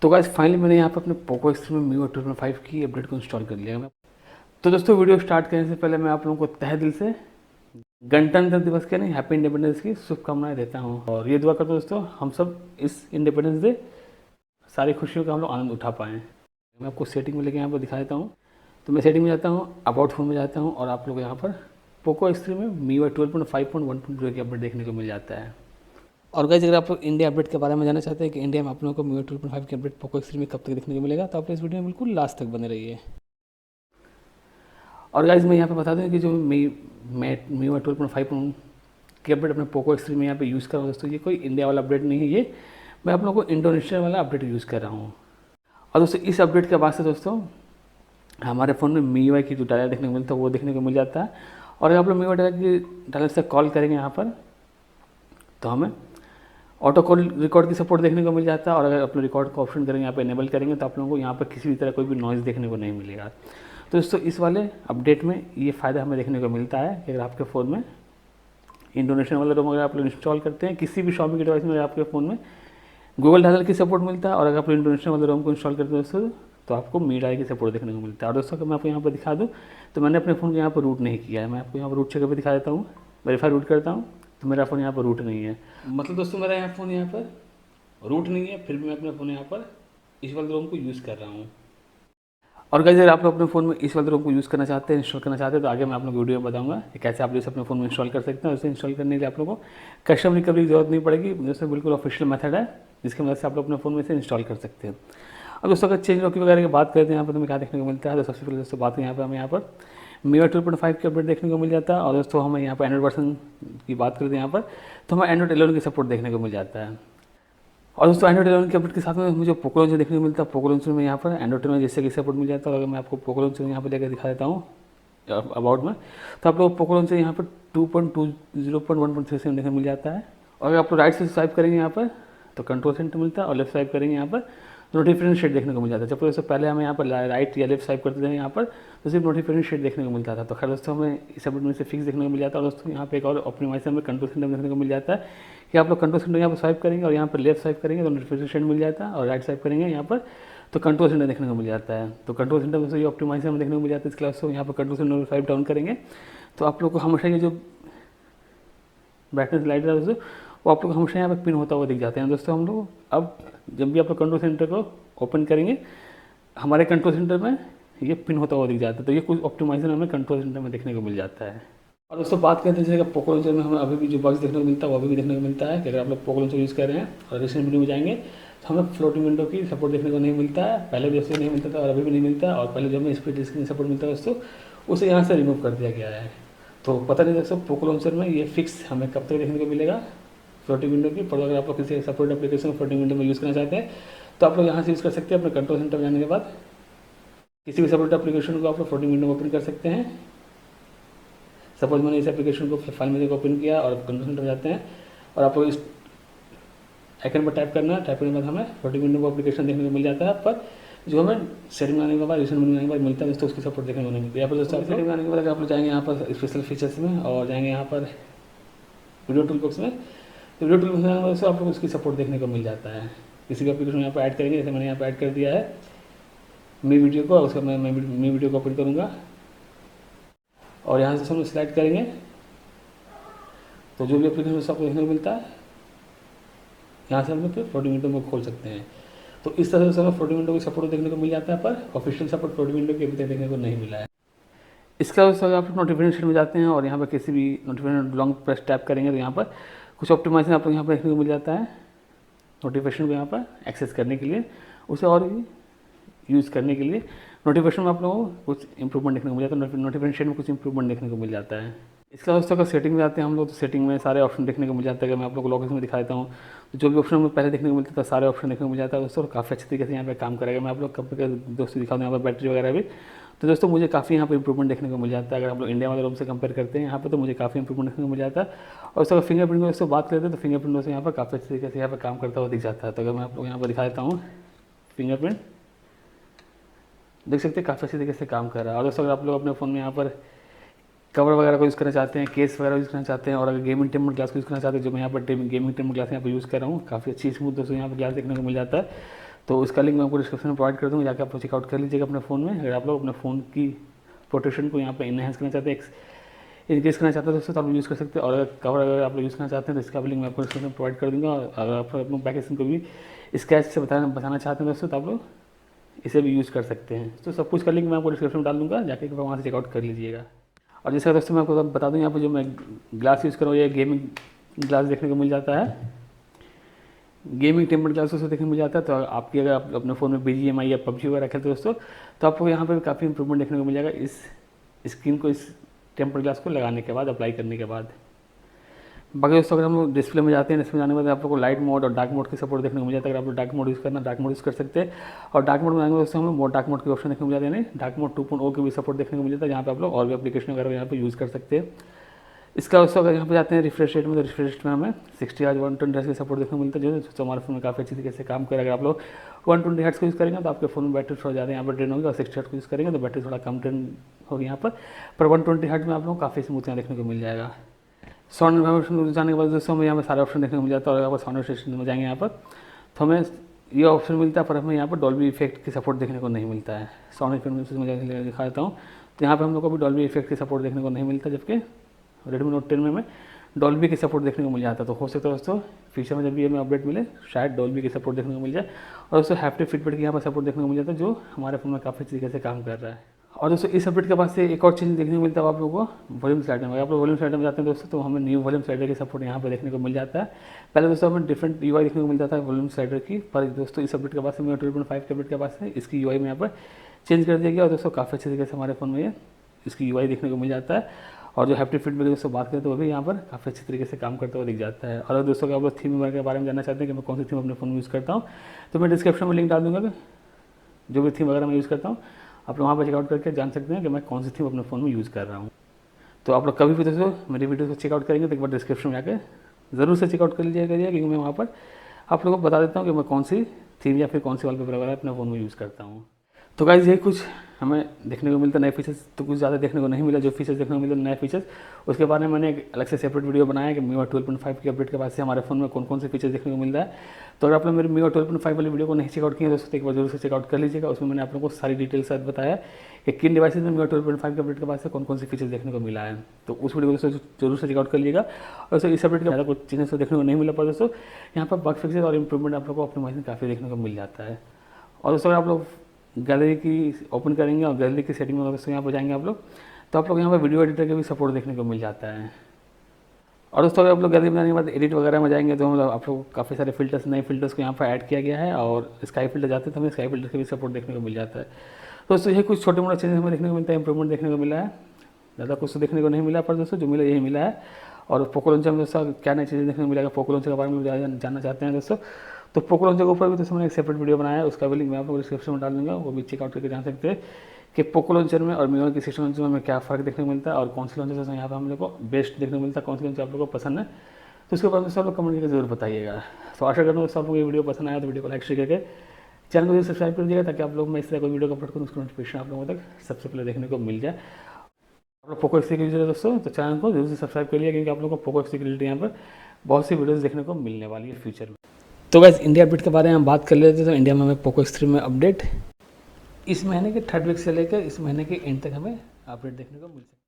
तो guys finally मैंने यहाँ पर अपने पोको X3 में MIUI 12.5 की अपडेट को इंस्टॉल कर लिया है। तो दोस्तों वीडियो स्टार्ट करने से पहले मैं आप लोगों को तहे दिल से गणतंत्र दिवस के नहीं हैप्पी इंडिपेंडेंस की शुभकामनाएं देता हूँ और ये दुआ करता हूँ दोस्तों हम सब इस इंडिपेंडेंस डे सारी खुशियों का हम लोग आनंद उठा पाएँ। मैं आपको सेटिंग में लेके यहाँ पर दिखा देता हूँ। तो मैं सेटिंग में जाता हूँ, अबाउट फोन में जाता हूँ और आप लोग यहाँ पर पोको X3 में MIUI 12.5.1.0 की अपडेट देखने को मिल जाता है। और गाइस अगर आप लोग इंडिया अपडेट के बारे में जानना चाहते हैं कि इंडिया में आप लोगों को MIUI 12.5 की अपडेट पोको X3 में कब तक देखने को मिलेगा, तो आप इस वीडियो में बिल्कुल लास्ट तक बने रहिए। और गाइस मैं यहाँ पे बता दूँ कि जो मैं MIUI 12.5 की अपडेट अपने पोको X3 में यहाँ पे यूज़ कर रहा हूँ दोस्तों, ये कोई इंडिया वाला अपडेट नहीं है, ये मैं आप लोगों को इंडोनेशिया वाला अपडेट यूज़ कर रहा हूँ। और दोस्तों इस अपडेट के बाद से दोस्तों हमारे फ़ोन में MIUI की जो डायलर देखने को मिलता है वो देखने को मिल जाता है। और अगर आप लोग MIUI डायलर से कॉल करेंगे यहाँ पर तो हमें ऑटो कॉल रिकॉर्ड की सपोर्ट देखने को मिल जाता है। और अगर आप लोग रिकॉर्ड का ऑप्शन करेंगे यहाँ पे इनेबल करेंगे तो आप लोगों को यहाँ पर किसी भी तरह कोई भी नॉइज़ देखने को नहीं मिलेगा। तो दोस्तों इस वाले अपडेट में ये फ़ायदा हमें देखने को मिलता है कि अगर आपके फ़ोन में इंडोनेशियन वाला रोम अगर आप लोग इंस्टॉल करते हैं किसी भी शॉमी के डिवाइस में, अगर आपके फ़ोन में गूगल डायलर की सपोर्ट मिलता है और अगर आप इंडोनेशियन वाले रोम को इंस्टॉल करते हैं दोस्तों तो आपको MIUI की सपोर्ट देखने को मिलता है। और दोस्तों अगर मैं आपको यहाँ पर दिखा दूँ तो मैंने अपने फ़ोन को यहाँ पर रूट नहीं किया है। मैं आपको यहाँ पर रूट चेक पर दिखा देता हूँ, वेरीफाई रूट करता हूँ तो मेरा फ़ोन यहाँ पर रूट नहीं है। मतलब दोस्तों मेरा यहाँ फ़ोन यहाँ पर रूट नहीं है, फिर भी मैं अपने फ़ोन यहाँ पर इस वाले रोम को यूज़ कर रहा हूँ। और गाइस अगर आप लोग अपने फ़ोन में इस वाले रोम को यूज़ करना चाहते हैं, इंस्टॉल करना चाहते हैं, तो आगे मैं आप लोग वीडियो में बताऊंगा कि कैसे आप इसे अपने फ़ोन में इंस्टॉल कर सकते हैं। और इसे इंस्टॉल करने के लिए आप लोगों को कस्टम रिकवरी की जरूरत नहीं पड़ेगी, दोस्तों बिल्कुल ऑफिशियल मेथड है जिसकी मदद से आप लोग अपने फ़ोन में इसे इंस्टॉल कर सकते हैं। अब दोस्तों अगर चेंज लॉक वगैरह की बात करते हैं यहाँ पर तुम्हें क्या देखने को मिलता है, तो सबसे पहले दोस्तों बात यहाँ पर हमें यहाँ पर MIUI 12.5 की अपडेट देखने को मिल जाता है। और दोस्तों हमें यहाँ पर एंड्रॉइड वर्जन की बात करते हैं यहाँ पर तो हमें एंड्रॉइड 11 की सपोर्ट देखने को मिल जाता है। और दोस्तों एंड्रॉइड 11 के अपडेट के साथ में मुझे पोको लॉन्चर देखने को मिलता है। पोको लॉन्चर में यहाँ पर एंड्रॉइड 10 जैसे कि सपोर्ट मिल जाता है। और अगर मैं आपको पोको लॉन्चर यहाँ पर लेकर दिखा देता हूँ अबाउट में, तो आप लोग पोको लॉन्चर यहाँ पर 2.20.1.3 से देखने मिल जाता है। और अगर आप लोग राइट से स्वाइप करेंगे यहाँ पर तो कंट्रोल सेंटर मिलता है और लेफ्ट स्वाइप करेंगे यहाँ पर तो डिफरेंट शेड देखने को मिल जाता है। जब दोस्तों पहले हमें यहाँ पर राइट या लेफ्ट स्वाइप करते थे यहाँ पर तो सिर्फ डिफरेंट शेड देखने को मिलता था। तो खैर दोस्तों हमें इस अपडेट में से फिक्स देखने को मिल जाता है। और दोस्तों यहाँ पे एक और ऑप्टिमाइजेशन में कंट्रोल सेंटर देखने को मिल जाता है कि आप लोग कंट्रोल सेंटर यहाँ पर स्वाइप करेंगे और यहाँ पर लेफ्ट स्वाइप करेंगे तो नोटिफिकेशन शेड मिल जाता है और राइट स्वाइप करेंगे यहाँ पर तो कंट्रोल सेंटर देखने को मिल जाता है। तो कंट्रोल सेंटर में ये ऑप्टिमाइजेशन देखने को मिल जाता है। इसके अलावा यहाँ पर कंट्रोल सेंटर स्वाइप डाउन करेंगे तो आप लोग को हमेशा ये जो ब्राइटनेस लाइट है दोस्तों वो आप लोग हमेशा यहाँ पर पिन होता हुआ दिख जाते हैं। दोस्तों हम लोग अब जब भी आप लोग कंट्रोल सेंटर को ओपन करेंगे हमारे कंट्रोल सेंटर में ये पिन होता हुआ दिख जाता है। तो ये कुछ ऑप्टिमाइजेशन हमें कंट्रोल सेंटर में देखने को मिल जाता है। और दोस्तों बात करते हैं जैसे पोको लॉन्चर में हमें अभी भी जो बग्स देखने को मिलता है वो अभी भी देखने को मिलता है कि अगर आप लोग पोको लॉन्चर यूज़ कर रहे हैं और रिसेंट वीडियो में जाएंगे तो हमें फ्लोटिंग विंडो की सपोर्ट देखने को नहीं मिलता है। पहले भी ऐसे नहीं मिलता था और अभी भी नहीं मिलता है। और पहले जो हमें स्प्लिट स्क्रीन सपोर्ट मिलता है दोस्तों उसे यहाँ से रिमूव कर दिया गया है। तो पता नहीं दोस्तों पोको लॉन्चर में ये फिक्स हमें कब तक देखने को मिलेगा फ्लोटिंग विंडो की। पर अगर आप लोग किसी सपोर्ट एप्लीकेशन फ्लोटिंग विंडो में यूज़ करना चाहते हैं तो आप लोग यहाँ से यूज़ कर सकते हैं। अपने कंट्रोल सेंटर में जाने के बाद किसी भी सपोर्ट एप्लीकेशन को आप लोग फ्लोटिंग विंडो में ओपन कर सकते हैं। सपोज मैंने इस एप्लीकेशन को फाइल में ओपन किया और कंट्रोल सेंटर जाते हैं और आप लोग इस आइकन पर टाइप करना है। टाइप करने के बाद हमें फ्लोटिंग विंडो को एप्लीकेशन देखने को मिल जाता है। पर जो हमें सेटिंग बनाने के बाद रिसेंट बनाने के बाद मिलता है दोस्तों उसकी सपोर्ट देखने को नहीं मिलती है। यहाँ पर दोस्तों सेटिंग बनाने के बाद आप लोग जाएंगे यहाँ पर स्पेशल फीचर्स में और जाएंगे यहाँ पर वीडियो टूल बॉक्स में। तो वीडियो टूल बॉक्स में दोस्तों आप लोग उसकी सपोर्ट देखने को मिल जाता है। किसी भी एप्लीकेशन यहाँ पर ऐड करेंगे, जैसे मैंने यहाँ पर ऐड कर दिया है मी वीडियो को, उसका मैं मी वीडियो को ओपन करूँगा और यहाँ से हम सिलेक्ट करेंगे तो जो भी एप्लीकेशन आपको देखने को मिलता है यहाँ से हम लोग फिर फ्लोटिंग विंडो को खोल सकते हैं। तो इस तरह से हमें फ्लोटिंग विंडो की सपोर्ट देखने को मिल जाता है पर ऑफिशियल सपोर्ट फ्लोटिंग विंडो की अभी तक देखने को नहीं मिला है। इसके अलावा आप नोटिफिकेशन में जाते हैं और यहाँ पर किसी भी नोटिफिकेशन लॉन्ग प्रेस टैप करेंगे तो यहाँ पर कुछ ऑप्टिमाइजेशन आपको यहाँ पर देखने को मिल जाता है। नोटिफिकेशन को यहाँ पर एक्सेस करने के लिए, उसे और यूज़ करने के लिए नोटिफिकेशन में आप लोगों को कुछ इंप्रूवमेंट देखने को मिल जाता है। नोटिफिकेशन में कुछ इंप्रूवमेंट देखने को मिल जाता है। इसके अलावा अगर सेटिंग में जाते हैं हम लोग तो सेटिंग में सारे ऑप्शन देखने को मिल जाता है। अगर मैं आप लोग को लोकेशन में दिखा देता हूँ तो जो भी ऑप्शन में पहले देखने को मिलता था सारे ऑप्शन देखने को मिल जाता है दोस्तों। काफ़ी अच्छे तरीके से यहाँ पे काम करेगा। मैं आप लोग कब दोस्तों दिखा दूँ यहाँ पर बैटरी वगैरह भी, तो दोस्तों मुझे काफ़ी यहाँ पर इंप्रूवमेंट देखने को मिल जाता है। अगर आप लोग इंडिया वाले रोम से कंपेयर करते हैं यहाँ पर तो मुझे काफ़ी इंप्रूवमेंट देखने को मिल जाता है। और उसका फिंगरप्रिंट दोस्तों बात करते हैं तो फिंगरप्रिंट दोस्तों यहाँ पर काफ़ी अच्छे तरीके से यहाँ पर काम करता हुआ दिख जाता है। तो अगर मैं आप लोग यहाँ पर दिखा देता हूँ फिंगरप्रिंट देख सकते हैं काफ़ी अच्छी तरीके से काम कर रहा है। और दोस्तों अगर आप लोग अपने फ़ोन में यहाँ पर कवर वगैरह को यूज़ करना चाहते हैं, केस वगैरह यूज़ करना चाहते हैं और अगर गेमिंग टेम्पर ग्लास को यूज़ करना चाहते हैं, जो मैं यहाँ पर गेमिंग टेम्पर ग्लास यहाँ पर यूज़ कर रहा हूँ, काफ़ी अच्छी स्मूथ दोस्तों यहाँ पर ग्लास देखने को मिल जाता है। तो उसका लिंक मैं आपको डिस्क्रिप्शन में प्रोवाइड कर दूँगा, जाकर आप लोग चेकआउट कर लीजिएगा अपने फ़ोन में। अगर आप लोग अपने फ़ोन की प्रोटेक्शन को यहाँ पर इनहेंस करना चाहते हैं, इनक्रीज करना चाहते हैं दोस्तों, तो आप यूज़ कर सकते हैं। और अगर आप लोग यूज़ करना चाहते हैं तो इसका भी लिंक मैं आपको डिस्क्रिप्शन में प्रोवाइड कर दूँगा। और अगर आप अपने बैक को भी स्क्रैच से बताना चाहते हैं दोस्तों, तो आप लोग इसे भी यूज़ कर सकते हैं। तो सब कुछ का लिंक मैं आपको डिस्क्रिप्शन में डाल दूँगा, जाके एक बार वहाँ से चेकआउट कर लीजिएगा। और जैसे दोस्तों मैं आपको बता दूँ, यहाँ पर जो मैं ग्लास यूज़ कर रहा हूँ, ये गेमिंग ग्लास देखने को मिल जाता है, गेमिंग टेम्पर्ड ग्लास उसको देखने को मिल जाता है। तो आपकी अगर आप अपने फ़ोन में BGMI या PUBG वगैरह खेलते हो दोस्तों, तो आपको यहाँ पर काफ़ी इंप्रूवमेंट देखने को मिल जाएगा इस स्क्रीन को, इस टेम्पर्ड ग्लास को लगाने के बाद, अप्लाई करने के बाद। बाकी दोस्तों अगर हम लोग डिस्प्ले में जाते हैं, डिस्प्ले में जाने के बाद आप लोग को लाइट मोड और डार्क मोड की सपोर्ट देखने को मिल जाता है। अगर आप लोग डार्क मोड यूज़ करना, डार्क मोड यूज़ कर सकते हैं। और डार्क मोड में आएंगे दोस्तों हमें मोड डार्क मोड के ऑप्शन देखने को मिल जाते हैं, डार्क मोड 2.0 की भी सपोर्ट देखने को मिल जाता है, जहाँ पे आप लोग और भी एप्लीकेशन वगैरह यहाँ पे यूज़ कर सकते हैं। इसका दोस्तों अगर यहाँ पे जाते हैं रिफ्रेश रेट में, तो रिफ्रेश रेट में हमें 60 हर्ट्ज 120 हर्ट्ज की सपोर्ट देखने को मिलता है, जो हमारे फोन में काफ़ी अच्छी तरीके से काम करेगा। अगर आप लोग 120 हर्ट्ज को यूज़ करेंगे तो आपके फोन में बैटरी थोड़ा ज़्यादा यहाँ पर ड्रेन होगी, और 60 हर्ट्ज को यूज़ करेंगे तो बैटरी थोड़ा कम ड्रेन होगी यहाँ पर 120 हर्ट्ज में आप लोग काफ़ी स्मूथ यहाँ देखने को मिल जाएगा। साउंड इन्फॉर्मेशन जाने के बाद दोस्तों हमें यहाँ पर सारे ऑप्शन देखने को मिल जाता है। और यहाँ पर साउंड स्टेशन में जाएंगे यहाँ पर, तो हमें ये ऑप्शन मिलता है, पर हमें यहाँ पर डॉल्बी इफेक्ट की सपोर्ट देखने को नहीं मिलता है। साउंड इन्फॉर्मेशन में दिखा देता हूँ, तो यहाँ पर हम लोग को भी डॉल्बी इफेक्ट की सपोर्ट देखने को नहीं मिलता, जबकि Redmi Note 10 में हमें डॉल्बी की सपोर्ट देखने को मिल जाता है। तो हो सकता है दोस्तों फ्यूचर में जब भी हमें अपडेट मिले, शायद डॉल्बी की सपोर्ट देखने को मिल जाए। और दोस्तों हैप्टिक फीडबैक की यहाँ पर सपोर्ट देखने को मिल जाता है, जो हमारे फोन में काफ़ी तरीके से काम कर रहा है। और दोस्तों इस अपडेट के बाद से एक और चीज़ देखने को मिलता है आप लोगों को वॉल्यूम स्लाइडर में। आप लोग वॉल्यूम स्लाइडर में जाते हैं दोस्तों, तो हमें न्यू वॉल्यूम स्लाइडर की सपोर्ट यहाँ पर देखने को मिल जाता है। पहले दोस्तों हमें डिफरेंट UI देखने को मिल जाता है वॉल्यूम स्लाइडर की, पर दोस्तों इस अपडेट के बाद से MIUI 12.5 के अपडेट के बाद से इसकी UI में यहाँ पर चेंज कर दिया गया। और दोस्तों काफ़ी अच्छे तरीके से हमारे फ़ोन में ये इसकी UI देखने को मिल जाता है। और जो हैप्टिक फीडबैक की दोस्तों बात करें तो वो भी यहाँ पर काफ़ी अच्छी तरीके से काम करता हुआ दिख जाता है। और दोस्तों अगर आप लोग थीम के बारे में जानना चाहते हैं कि मैं कौन सी थीम अपने फ़ोन में यूज़ करता हूँ, तो मैं डिस्क्रिप्शन में लिंक डाल दूँगा, जो भी थीम वगैरह मैं यूज़ करता हूँ आप लोग वहाँ पर चेकआउट करके जान सकते हैं कि मैं कौन सी थीम अपने फ़ोन में यूज़ कर रहा हूँ। तो आप लोग कभी भी दोस्तों मेरी वीडियो को चेकआउट करेंगे तो एक बार डिस्क्रिप्शन में आकर ज़रूर से चेकआउट कर लीजिएगा, क्योंकि मैं वहाँ पर आप लोगों को बता देता हूँ कि मैं कौन सी थीम या फिर कौन सी वॉलपेपर वगैरह अपने फ़ोन में यूज़ करता हूँ। तो गाइस यही कुछ हमें देखने को मिलता है नए फीचर्स, तो कुछ ज़्यादा देखने को नहीं मिला। जो फीचर्स देखने को मिले नए फीचर्स, उसके बारे में मैंने एक अलग से सेपरेट वीडियो बनाया है कि MIUI 12.5 के अपडेट के बाद से हमारे फ़ोन में कौन कौन से फीचर्स देखने को मिल रहा है। तो अगर आप लोग मेरे MIUI 12.5 वाली वीडियो को नहीं चेकआउट किए दोस्तों, तो एक बार जरूर से चेकआउट कर लीजिएगा। उसमें मैंने आप लोगों को सारी डिटेल्स साथ बताया कि किन डिवाइसेज में MIUI 12.5 के अपडेट के बाद से कौन कौन से फीचर्स देखने को मिला है। तो उस वीडियो को जरूर से चेकआउट कर लीजिएगा। और दोस्तों इस अपडेट का ज़्यादा कुछ चीज़ें देखने को नहीं मिला, पर दोस्तों यहाँ पर बग फिक्सेस और इंप्रूवमेंट आप लोग को ऑप्टिमाइजेशन काफ़ी देखने को मिल जाता है। और दोस्तों आप लोग गैलरी की ओपन करेंगे और गैलरी की सेटिंग में दोस्तों यहाँ पर जाएंगे आप लोग, तो आप लोग यहाँ पर वीडियो एडिटर के भी सपोर्ट देखने को मिल जाता है। और दोस्तों अगर आप लोग गैलरी बनाने के बाद एडिट वगैरह में जाएंगे तो मतलब आप लोग को काफ़ी सारे फिल्टर्स, नए फिल्टर्स को यहाँ पर ऐड किया गया है। और स्काई फिल्टर जाते हैं तो हमें स्काई फिल्टर के भी सपोर्ट देखने को मिल जाता है। दोस्तों ये कुछ छोटे मोटे चेंजेस हमें देखने को मिलता है, इंप्रूवमेंट देखने को मिला है। ज़्यादा कुछ तो देखने को नहीं मिला, पर दोस्तों जो मिला यही मिला है। और पोको लॉन्चर में दोस्तों क्या नई चीज़ें देखने को मिलेगा, पोको लॉन्चर के बारे में जानना चाहते हैं दोस्तों, तो पोको लॉन्चर के ऊपर भी दोस्तों मैंने एक सेपरेट वीडियो बनाया है, उसका भी लिंक मैं आपको डिस्क्रिप्शन में डाल दूँगा, वो भी चेकआउट करके जान सकते हैं कि पोको लॉन्चर में और MIUI की 16 लॉन्चर में क्या फ़र्क देखने को मिलता है, और कौन सी लॉन्चर यहाँ पर हम लोग को बेस्ट देखने को मिलता है, कौन सी लॉन्चर आप लोगों को पसंद है। तो उसके बाद दोस्तों आप लोग कमेंट करके जरूर बताइएगा। तो आशा करता हूँ दोस्तों आप लोग ये वीडियो पसंद आया तो वीडियो को लाइक शेयर करके चैनल को सब्सक्राइब कर दीजिएगा, ताकि आप लोग मैं इस तरह कोई वीडियो अपलोड करूँ उसका नोटिफिकेशन आप लोगों तक सबसे पहले देखने को मिल जाए। आप लोग पोको X3 के यूजर है दोस्तों, तो चैनल को जरूर से सब्सक्राइब कर लिया, क्योंकि आप लोगों को पोको X3 के रिलेटेड यहाँ पर बहुत सी वीडियोस देखने को मिलने वाली है फ्यूचर में। तो गाइस इंडिया अपडेट के बारे में हम बात कर लेते हैं। तो इंडिया में हमें पोको X3 में अपडेट इस महीने के 3rd वीक से लेकर इस महीने के एंड तक हमें अपडेट देखने को मिल सकता है।